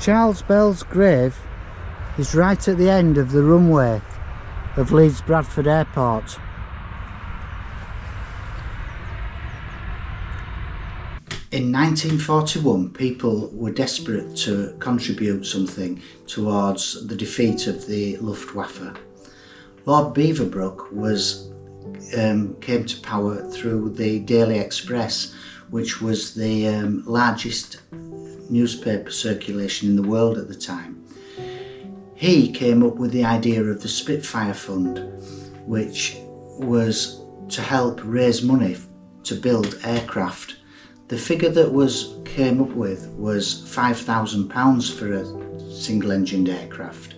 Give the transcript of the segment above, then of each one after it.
Charles Bell's grave is right at the end of the runway of Leeds Bradford Airport. In 1941, people were desperate to contribute something towards the defeat of the Luftwaffe. Lord Beaverbrook came to power through the Daily Express, which was the largest newspaper circulation in the world at the time. He came up with the idea of the Spitfire Fund, which was to help raise money to build aircraft. The figure that came up with was £5,000 for a single-engined aircraft.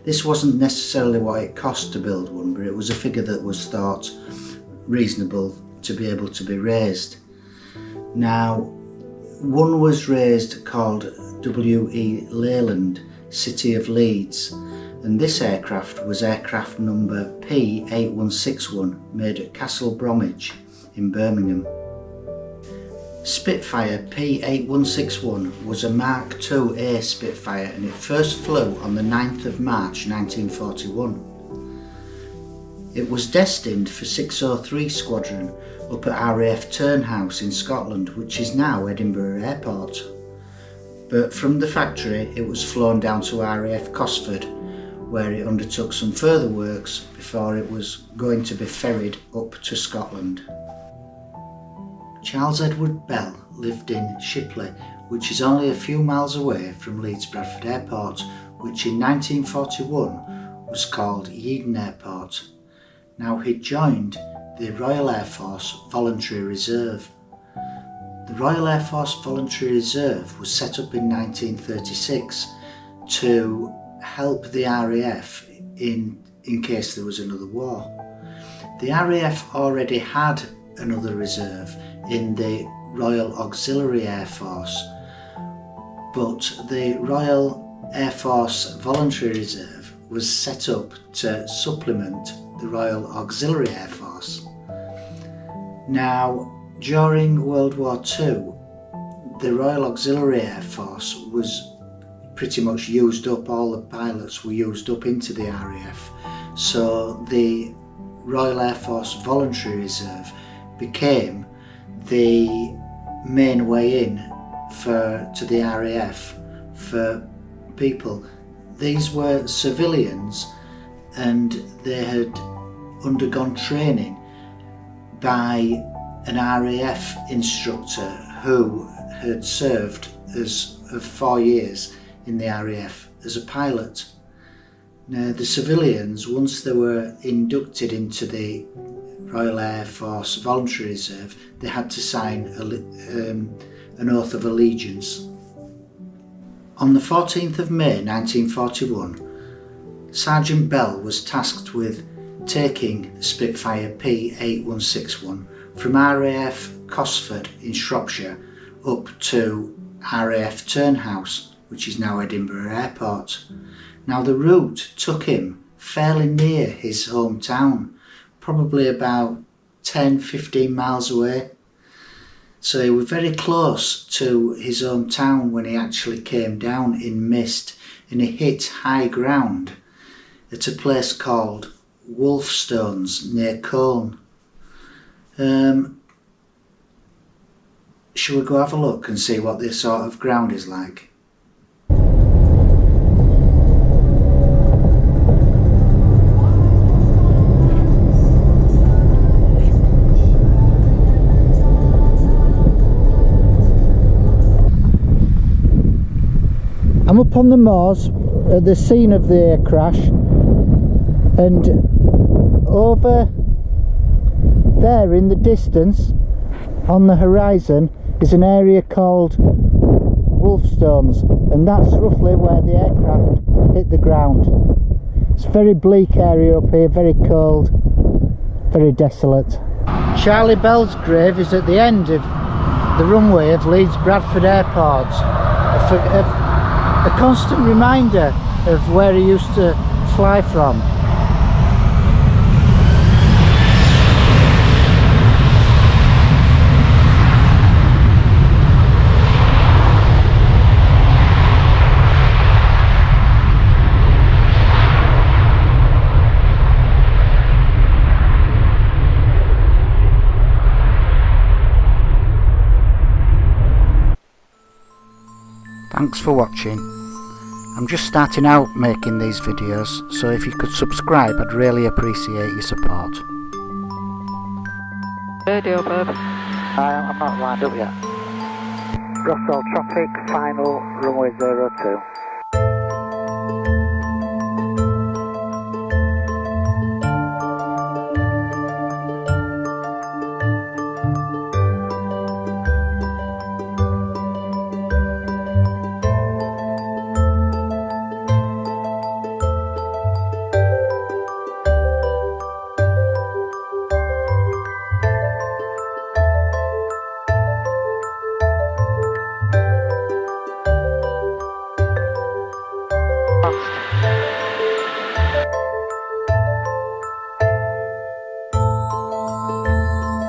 This wasn't necessarily what it cost to build one, but it was a figure that was thought reasonable to be able to be raised. Now, one was raised called W.E. Leyland, City of Leeds, and this aircraft was aircraft number P8161, made at Castle Bromwich in Birmingham. Spitfire P8161 was a Mark II-A Spitfire, and it first flew on the 9th of March 1941. It was destined for 603 Squadron up at RAF Turnhouse in Scotland, which is now Edinburgh Airport. But from the factory it was flown down to RAF Cosford, where it undertook some further works before it was going to be ferried up to Scotland. Charles Edward Bell lived in Shipley, which is only a few miles away from Leeds Bradford Airport, which in 1941 was called Yeadon Airport. Now he'd joined the Royal Air Force Voluntary Reserve. The Royal Air Force Voluntary Reserve was set up in 1936 to help the RAF in case there was another war. The RAF already had another reserve in the Royal Auxiliary Air Force, but the Royal Air Force Voluntary Reserve was set up to supplement the Royal Auxiliary Air Force. Now, during World War II, the Royal Auxiliary Air Force was pretty much used up. All the pilots were used up into the RAF, so the Royal Air Force Voluntary Reserve became the main way in to the RAF for people. These were civilians, and they had undergone training by an RAF instructor who had served for 4 years in the RAF as a pilot. Now, the civilians, once they were inducted into the Royal Air Force Voluntary Reserve, they had to sign an oath of allegiance. On the 14th of May 1941, Sergeant Bell was tasked with taking the Spitfire P8161 from RAF Cosford in Shropshire up to RAF Turnhouse, which is now Edinburgh Airport. Now, the route took him fairly near his hometown, probably about 10-15 miles away. So he was very close to his hometown when he actually came down in mist, and he hit high ground at a place called Wolfstones near Colne. Shall we go have a look and see what this sort of ground is like? I'm up on the moors at the scene of the air crash, and over there in the distance on the horizon is an area called Wolfstones, and that's roughly where the aircraft hit the ground. It's a very bleak area up here, very cold, very desolate. Charlie Bell's grave is at the end of the runway of Leeds Bradford Airport. A constant reminder of where he used to fly from. thanks for watching. I'm just starting out making these videos, so if you could subscribe, I'd really appreciate your support. Radio, babe. I'm not lined up yet. Russell traffic, final, runway 02.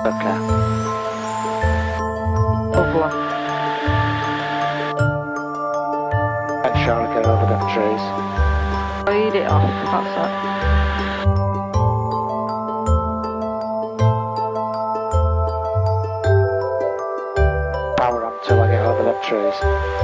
Okay. Lovely. Make sure I get over them trees. Read it off, that's it. Power on till I get over them trees.